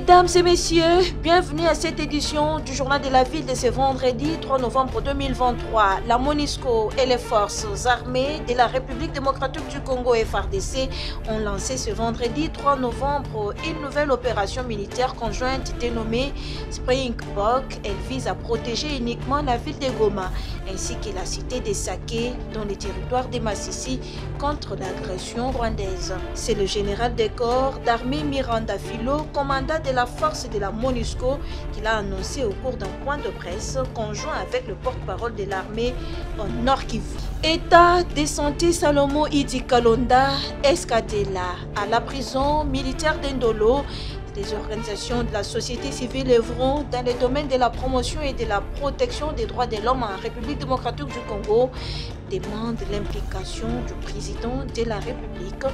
Mesdames et messieurs, bienvenue à cette édition du Journal de la Ville de ce vendredi 3 novembre 2023. La MONUSCO et les forces armées de la République démocratique du Congo FARDC ont lancé ce vendredi 3 novembre une nouvelle opération militaire conjointe dénommée Springbok. Elle vise à protéger uniquement la ville de Goma ainsi que la cité de Sake dans les territoires de Massissi contre l'agression rwandaise. C'est le général des corps d'armée Miranda Filo, commandant de la force de la MONUSCO, qui l'a annoncé au cours d'un point de presse conjoint avec le porte-parole de l'armée au Nord Kivu. État de santé Salomo Idi Kalonda, Escadela, à la prison militaire d'Indolo. Les organisations de la société civile œuvrant dans les domaines de la promotion et de la protection des droits de l'homme en République démocratique du Congo demandent l'implication du président de la République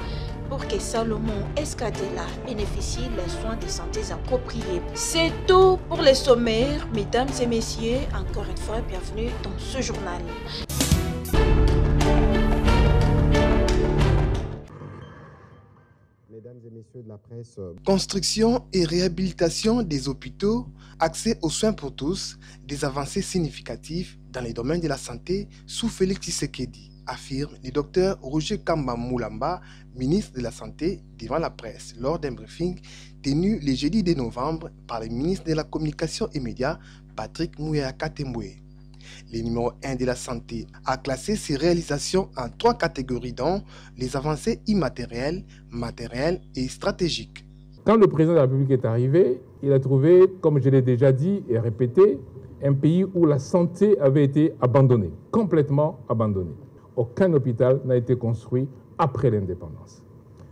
pour que Salomon Escadela bénéficie des soins de santé appropriés. C'est tout pour les sommaires. Mesdames et messieurs, encore une fois, bienvenue dans ce journal. Mesdames et messieurs de la presse. Construction et réhabilitation des hôpitaux, accès aux soins pour tous, des avancées significatives dans les domaines de la santé sous Félix Tshisekedi, affirme le docteur Roger Kamba Moulamba, ministre de la Santé, devant la presse lors d'un briefing tenu le jeudi 2 novembre par le ministre de la Communication et Médias, Patrick Muyaya Katemboué. Le numéro 1 de la santé a classé ses réalisations en 3 catégories dont les avancées immatérielles, matérielles et stratégiques. Quand le président de la République est arrivé, il a trouvé, comme je l'ai déjà dit et répété, un pays où la santé avait été abandonnée, complètement abandonnée. Aucun hôpital n'a été construit après l'indépendance.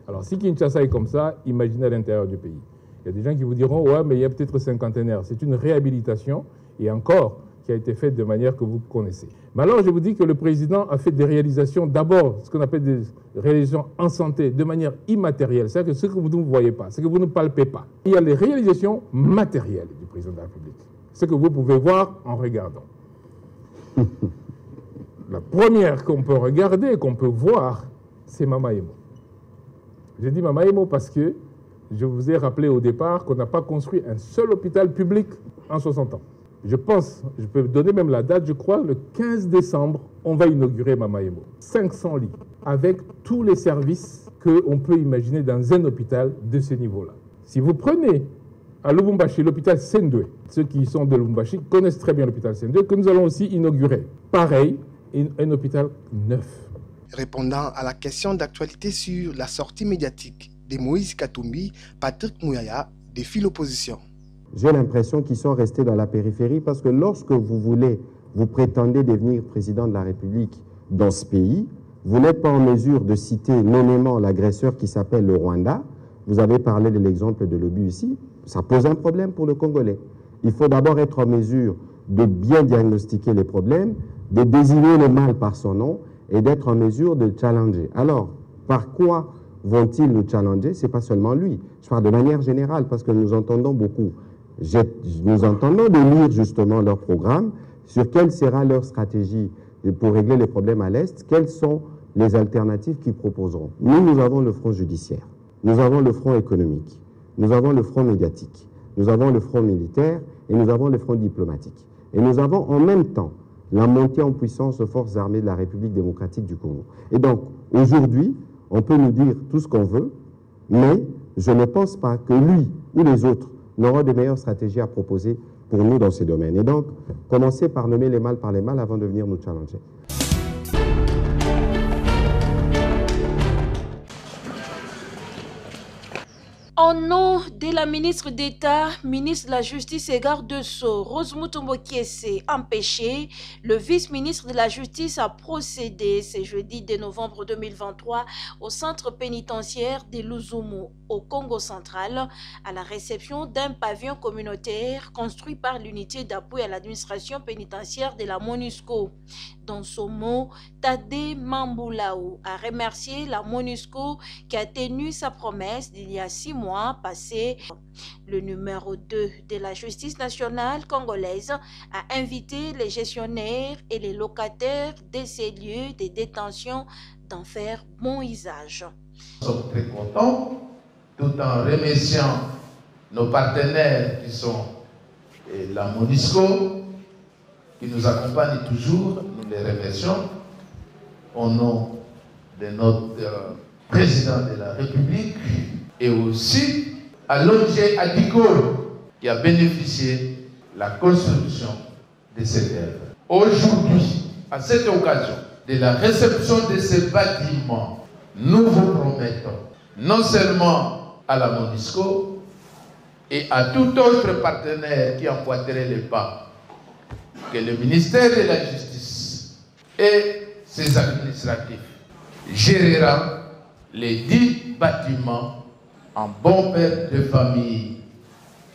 Alors si Kinshasa est comme ça, imaginez à l'intérieur du pays. Il y a des gens qui vous diront « ouais, mais il y a peut-être cinquantenaire ». C'est une réhabilitation et encore qui a été faite de manière que vous connaissez. Mais alors je vous dis que le président a fait des réalisations, d'abord ce qu'on appelle des réalisations en santé, de manière immatérielle. C'est-à-dire que ce que vous ne voyez pas, ce que vous ne palpez pas. Il y a les réalisations matérielles du président de la République. Ce que vous pouvez voir en regardant. La première qu'on peut regarder, qu'on peut voir, c'est Mama Emo. J'ai dit Mama Emo parce que je vous ai rappelé au départ qu'on n'a pas construit un seul hôpital public en 60 ans. Je pense, je peux donner même la date, je crois, le 15 décembre, on va inaugurer Mama Emo. 500 lits, avec tous les services qu'on peut imaginer dans un hôpital de ce niveau-là. Si vous prenez à Lubumbashi l'hôpital Sendwe, ceux qui sont de Lubumbashi connaissent très bien l'hôpital Sendwe, que nous allons aussi inaugurer. Pareil, un hôpital neuf. Répondant à la question d'actualité sur la sortie médiatique de Moïse Katumbi, Patrick Muyaya défie l'opposition. J'ai l'impression qu'ils sont restés dans la périphérie parce que lorsque vous prétendez devenir président de la République dans ce pays, vous n'êtes pas en mesure de citer nommément l'agresseur qui s'appelle le Rwanda. Vous avez parlé de l'exemple de l'obus ici. Ça pose un problème pour le Congolais. Il faut d'abord être en mesure de bien diagnostiquer les problèmes, de désigner le mal par son nom et d'être en mesure de challenger. Alors, par quoi vont-ils nous challenger? Ce n'est pas seulement lui. Je parle de manière générale parce que nous entendons beaucoup. Nous entendons de lire justement leur programme, sur quelle sera leur stratégie pour régler les problèmes à l'Est, quelles sont les alternatives qu'ils proposeront. Nous avons le front judiciaire, nous avons le front économique, nous avons le front médiatique, nous avons le front militaire et nous avons le front diplomatique. Et nous avons en même temps la montée en puissance aux forces armées de la République démocratique du Congo. Et donc, aujourd'hui, on peut nous dire tout ce qu'on veut, mais je ne pense pas que lui ou les autres n'auront de meilleures stratégies à proposer pour nous dans ces domaines. Et donc, commencer par nommer les mal par les mal avant de venir nous challenger. Au nom de la ministre d'État, ministre de la Justice et garde de Sceaux, Rose Mutombo Kiese, empêché, le vice-ministre de la Justice a procédé ce jeudi 2 novembre 2023 au centre pénitentiaire de Luzumu, au Congo central, à la réception d'un pavillon communautaire construit par l'unité d'appui à l'administration pénitentiaire de la MONUSCO. Dans son mot, Tade Mamboulaou a remercié la MONUSCO qui a tenu sa promesse d'il y a 6 mois passés. Le numéro 2 de la justice nationale congolaise a invité les gestionnaires et les locataires de ces lieux de détention d'en faire bon usage. Nous sommes très contents, tout en remerciant nos partenaires qui sont la MONUSCO, qui nous accompagnent toujours, nous les remercions au nom de notre président de la République et aussi à l'ONG Adigo qui a bénéficié de la construction de cette œuvre. Aujourd'hui, à cette occasion de la réception de ces bâtiments, nous vous promettons, non seulement à la MONUSCO et à tout autre partenaire qui emboîterait les pas, que le ministère de la Justice et ses administratifs gérera les 10 bâtiments en bon père de famille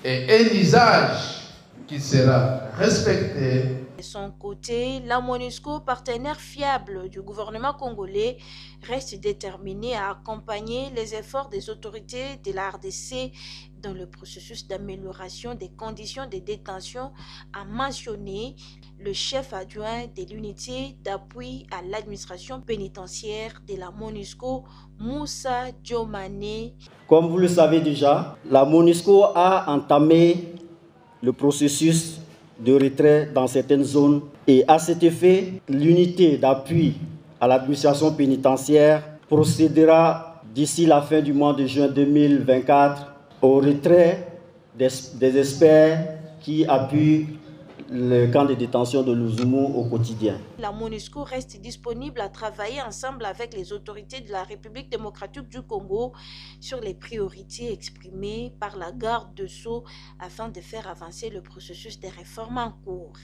et un usage qui sera respecté. De son côté, la MONUSCO, partenaire fiable du gouvernement congolais, reste déterminée à accompagner les efforts des autorités de la RDC dans le processus d'amélioration des conditions de détention, a mentionné le chef adjoint de l'unité d'appui à l'administration pénitentiaire de la MONUSCO, Moussa Diomane. Comme vous le savez déjà, la MONUSCO a entamé le processus de retrait dans certaines zones et à cet effet, l'unité d'appui à l'administration pénitentiaire procédera d'ici la fin du mois de juin 2024 au retrait des experts qui appuient le camp de détention de Louzoumou au quotidien. La MONUSCO reste disponible à travailler ensemble avec les autorités de la République démocratique du Congo sur les priorités exprimées par la garde de Sceaux afin de faire avancer le processus des réformes en cours.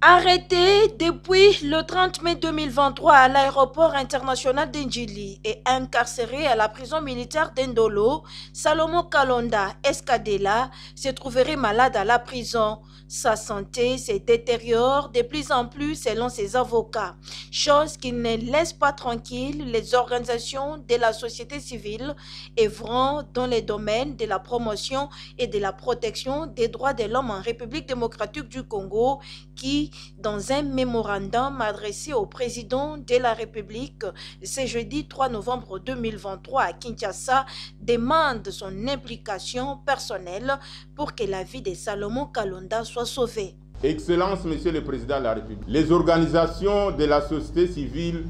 Arrêté depuis le 30 mai 2023 à l'aéroport international d'Indjili et incarcéré à la prison militaire d'Endolo, Salomon Kalonda Escadela se trouverait malade à la prison. Sa santé se détériore de plus en plus selon ses avocats, chose qui ne laisse pas tranquille les organisations de la société civile œuvrant dans les domaines de la promotion et de la protection des droits de l'homme en République démocratique du Congo qui, dans un mémorandum adressé au président de la République ce jeudi 3 novembre 2023 à Kinshasa, demande son implication personnelle pour que la vie de Salomon Kalonda soit sauvée. Excellence, Monsieur le Président de la République, les organisations de la société civile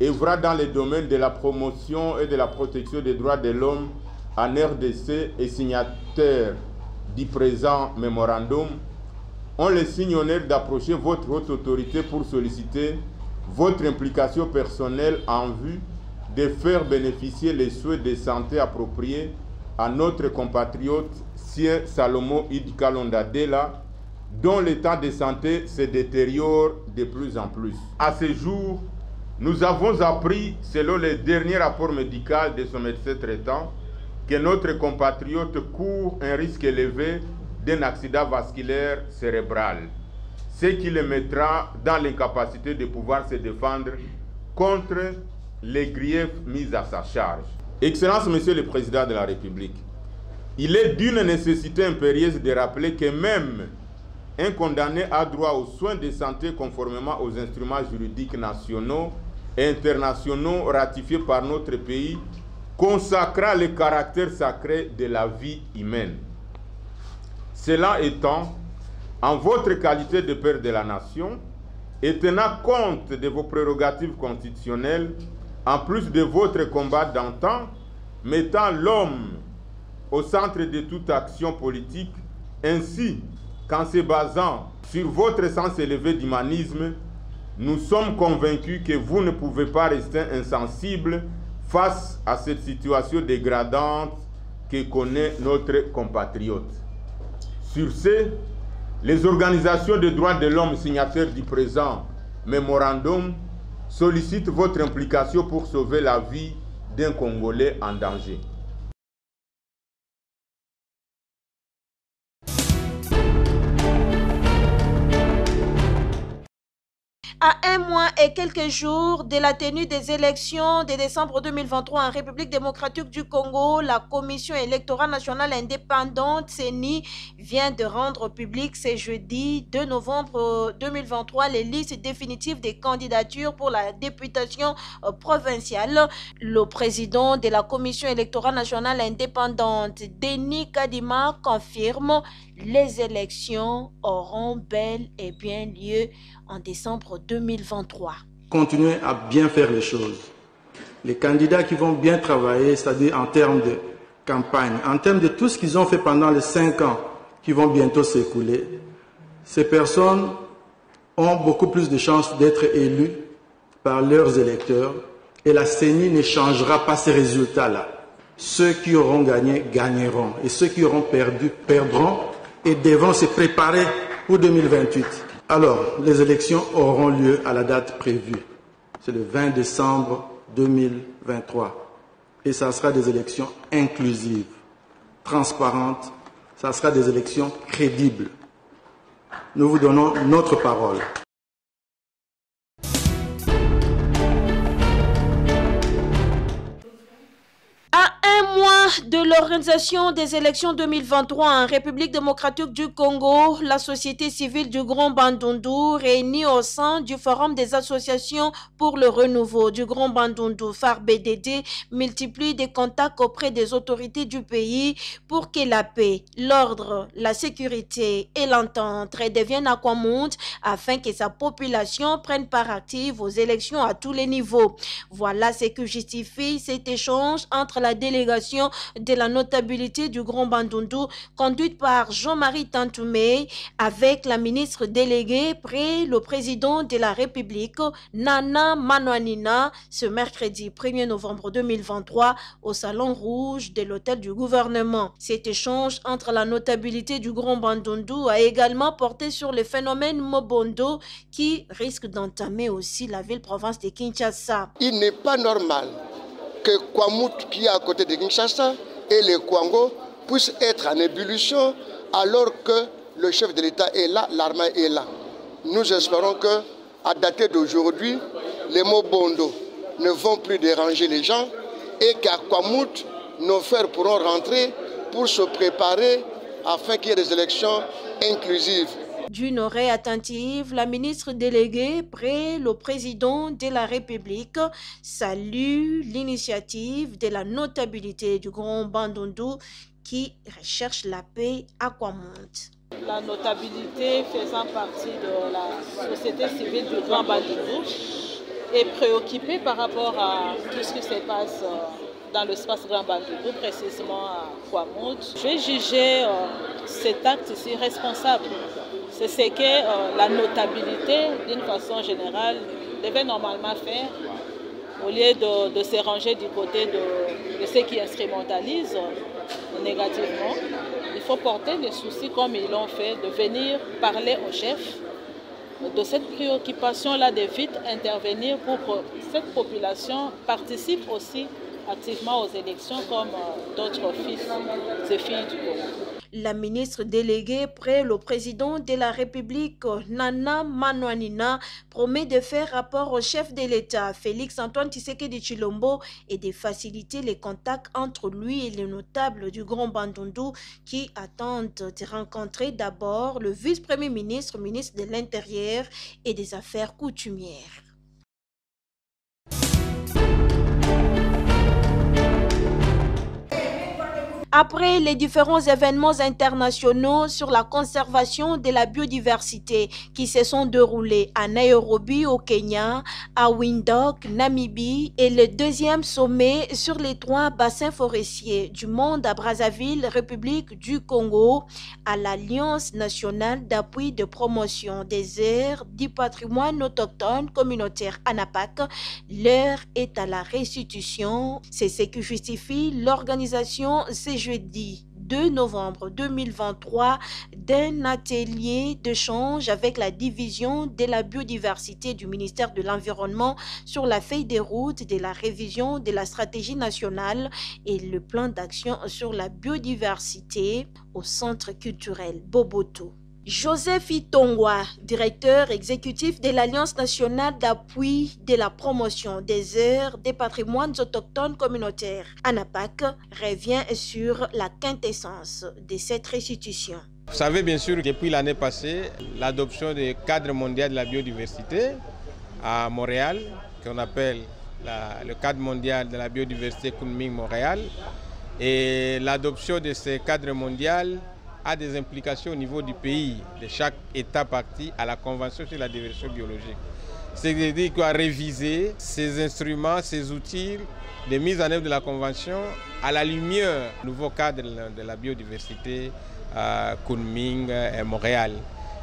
œuvrant dans les domaines de la promotion et de la protection des droits de l'homme en RDC et signataires du présent mémorandum ont le signe honneur d'approcher votre haute autorité pour solliciter votre implication personnelle en vue de faire bénéficier les soins de santé appropriés à notre compatriote Sien Salomon Kalonda Dela, dont l'état de santé se détériore de plus en plus. À ce jour, nous avons appris, selon le dernier rapport médical de son médecin traitant, que notre compatriote court un risque élevé d'un accident vasculaire cérébral, ce qui le mettra dans l'incapacité de pouvoir se défendre contre les griefs mis à sa charge. Excellence, Monsieur le Président de la République, il est d'une nécessité impérieuse de rappeler que même un condamné a droit aux soins de santé conformément aux instruments juridiques nationaux et internationaux ratifiés par notre pays, consacrant le caractère sacré de la vie humaine. Cela étant, en votre qualité de père de la nation, et tenant compte de vos prérogatives constitutionnelles, en plus de votre combat d'antan, mettant l'homme au centre de toute action politique, ainsi qu'en se basant sur votre sens élevé d'humanisme, nous sommes convaincus que vous ne pouvez pas rester insensible face à cette situation dégradante que connaît notre compatriote. Sur ce, les organisations de droits de l'homme signataires du présent mémorandum sollicitent votre implication pour sauver la vie d'un Congolais en danger. À un mois et quelques jours de la tenue des élections de décembre 2023 en République démocratique du Congo, la Commission électorale nationale indépendante CENI vient de rendre public ce jeudi 2 novembre 2023 les listes définitives des candidatures pour la députation provinciale. Le président de la Commission électorale nationale indépendante, Denis Kadima, confirme les élections auront bel et bien lieu en décembre 2023. Continuez à bien faire les choses. Les candidats qui vont bien travailler, c'est-à-dire en termes de campagne, en termes de tout ce qu'ils ont fait pendant les 5 ans qui vont bientôt s'écouler, ces personnes ont beaucoup plus de chances d'être élues par leurs électeurs et la CENI ne changera pas ces résultats-là. Ceux qui auront gagné, gagneront et ceux qui auront perdu, perdront et devront se préparer pour 2028. Alors, les élections auront lieu à la date prévue. C'est le 20 décembre 2023. Et ça sera des élections inclusives, transparentes, ça sera des élections crédibles. Nous vous donnons notre parole. De l'organisation des élections 2023 en République démocratique du Congo, la société civile du Grand Bandundu, réunie au sein du Forum des associations pour le renouveau du Grand Bandundu, FARBDD, multiplie des contacts auprès des autorités du pays pour que la paix, l'ordre, la sécurité et l'entente redeviennent à Kwamout afin que sa population prenne part active aux élections à tous les niveaux. Voilà ce que justifie cet échange entre la délégation de la notabilité du Grand Bandundu conduite par Jean-Marie Tantoumé avec la ministre déléguée près le président de la République Nana Manouanina ce mercredi 1er novembre 2023 au Salon Rouge de l'hôtel du gouvernement. Cet échange entre la notabilité du Grand Bandundu a également porté sur le phénomène Mobondo qui risque d'entamer aussi la ville-province de Kinshasa. Il n'est pas normal que Kwamout, qui est à côté de Kinshasa, et le Kwango puissent être en ébullition alors que le chef de l'État est là, l'armée est là. Nous espérons que, à dater d'aujourd'hui, les mots Bondo ne vont plus déranger les gens et qu'à Kwamout, nos frères pourront rentrer pour se préparer afin qu'il y ait des élections inclusives. D'une oreille attentive, la ministre déléguée près le président de la République salue l'initiative de la notabilité du Grand Bandundu qui recherche la paix à Kwamout. La notabilité faisant partie de la société civile du Grand Bandundu est préoccupée par rapport à tout ce qui se passe dans l'espace Grand Bandundu, précisément à Kwamout. Je vais juger cet acte ici responsable. C'est ce que la notabilité, d'une façon générale, devait normalement faire, au lieu de se ranger du côté de ceux qui instrumentalisent négativement. Il faut porter des soucis comme ils l'ont fait, de venir parler au chef de cette préoccupation-là, de vite intervenir pour que cette population participe aussi activement aux élections comme d'autres fils et filles du Congo. La ministre déléguée près le président de la République, Nana Manouanina, promet de faire rapport au chef de l'État, Félix-Antoine Tshisekedi Tshilombo, et de faciliter les contacts entre lui et les notables du Grand Bandundu qui attendent de rencontrer d'abord le vice-premier ministre, ministre de l'Intérieur et des Affaires coutumières. Après les différents événements internationaux sur la conservation de la biodiversité qui se sont déroulés à Nairobi au Kenya, à Windhoek, Namibie et le deuxième sommet sur les 3 bassins forestiers du monde à Brazzaville, République du Congo, à l'Alliance nationale d'appui de promotion des aires du patrimoine autochtone communautaire ANAPAC, l'heure est à la restitution. C'est ce qui justifie l'organisation jeudi 2 novembre 2023 d'un atelier d'échange avec la division de la biodiversité du ministère de l'Environnement sur la feuille de route de la révision de la stratégie nationale et le plan d'action sur la biodiversité au centre culturel Boboto. Joseph Itongwa, directeur exécutif de l'Alliance nationale d'appui de la promotion des aires des patrimoines autochtones communautaires, ANAPAC, revient sur la quintessence de cette restitution. Vous savez bien sûr, depuis l'année passée, l'adoption du cadre mondial de la biodiversité à Montréal, qu'on appelle le cadre mondial de la biodiversité Kunming-Montréal, et l'adoption de ce cadre mondial a des implications au niveau du pays, de chaque État parti à la Convention sur la diversité biologique. C'est-à-dire qu'on a révisé ces instruments, ces outils de mise en œuvre de la Convention à la lumière du nouveau cadre de la biodiversité Kunming et Montréal.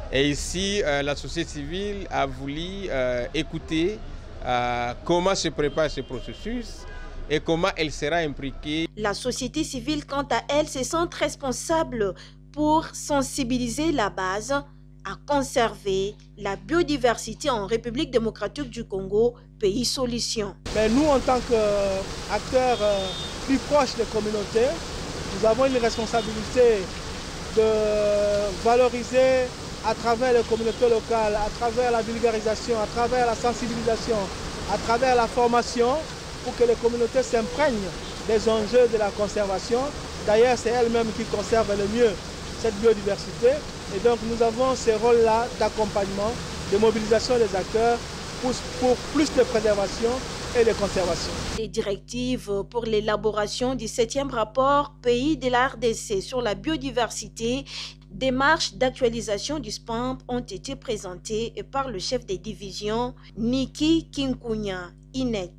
Et ici, la société civile a voulu écouter comment se prépare ce processus et comment elle sera impliquée. La société civile, quant à elle, se sent responsable pour sensibiliser la base à conserver la biodiversité en République démocratique du Congo, pays solution. Mais nous, en tant qu'acteurs plus proches des communautés, nous avons une responsabilité de valoriser à travers les communautés locales, à travers la vulgarisation, à travers la sensibilisation, à travers la formation, pour que les communautés s'imprègnent des enjeux de la conservation. D'ailleurs, c'est elles-mêmes qui conservent le mieux cette biodiversité. Et donc, nous avons ce rôle-là d'accompagnement, de mobilisation des acteurs pour plus de préservation et de conservation. Les directives pour l'élaboration du 7e rapport pays de la RDC sur la biodiversité, démarches d'actualisation du SPAMP ont été présentées par le chef des divisions, Niki Kinkunya, INET.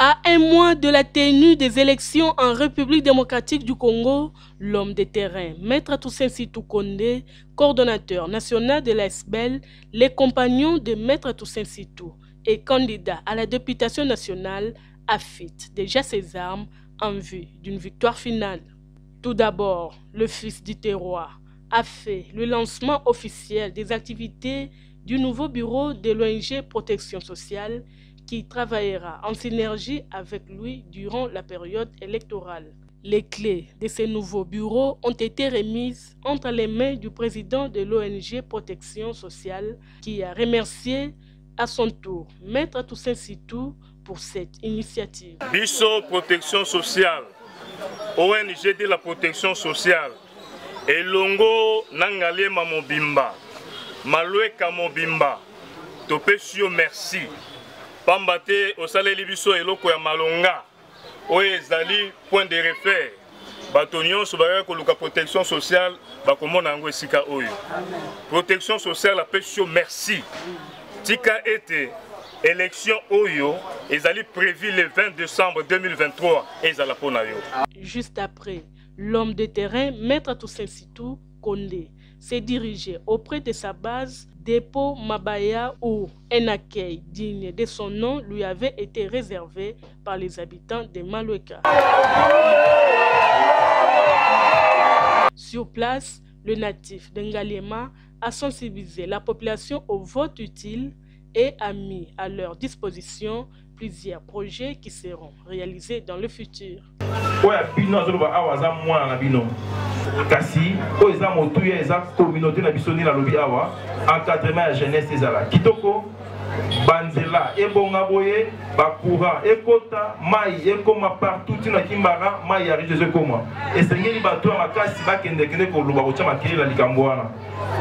À un mois de la tenue des élections en République démocratique du Congo, l'homme de terrain, Maître Toussaint Sitou Kondé, coordonnateur national de la SBEL, les compagnons de Maître Toussaint Sitou et candidat à la députation nationale, affûtent déjà ses armes en vue d'une victoire finale. Tout d'abord, le fils du terroir a fait le lancement officiel des activités du nouveau bureau de l'ONG Protection sociale qui travaillera en synergie avec lui durant la période électorale. Les clés de ce nouveau bureau ont été remises entre les mains du président de l'ONG Protection sociale qui a remercié à son tour Maître Toussaint Sitou pour cette initiative. Bisso Protection sociale, ONG de la protection sociale, Elongo Nangalema Mobimba, Maloueka Mobimba, Topesio merci. Pambate osaleli biso eloko ya malonga oyo ezali point de repère bato nyonso bayaka koluka protection sociale bakomona yango esika oyo. Protection sociale apesi yo merci tika ete élection oyo ezali prévu le 20 décembre 2023 ezala pona yo. Juste après, l'homme de terrain Maître Toussaint Sitou Kondé s'est dirigé auprès de sa base dépôt Mabaya où un accueil digne de son nom lui avait été réservé par les habitants de Maloueka. Sur place, le natif d'Ngaliema a sensibilisé la population au vote utile et a mis à leur disposition plusieurs projets qui seront réalisés dans le futur. Kasi oza motuya eza communauté na bisoni na lobi awa encadrement ya jeunesse ezala kitoko banzela ebonga boye bakura ekota mai ekoma partout tina kimbara mai ya rize ekoma esengeli bato ya makasi bakende kende koloba kotia makeli la likambo wana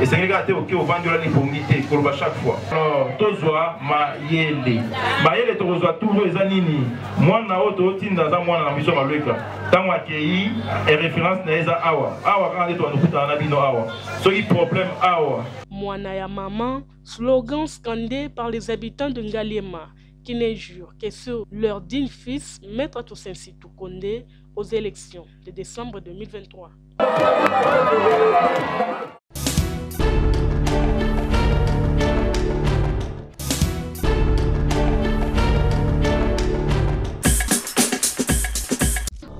esengeli kate oke ovandi ola lipongi te koloba chaque fois. Alors tozwa mayele tokozwa toujours eza nini mwana oyo totinda aza mwana na biso Maloueka tango akei e référence na eza awa quand on nous na bino awa soki problème awa Mwana ya maman, slogan scandé par les habitants de Ngaliema qui ne jurent que sur leur digne fils Maître Toussaint Sitou Kondé aux élections de décembre 2023.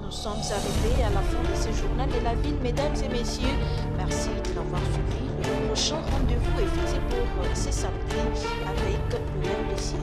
Nous sommes arrivés à la fin de ce journal de la ville, mesdames et messieurs. Merci de l'avoir suivi. Le prochain rendez-vous est fixé pour ce samedi avec le même plaisir.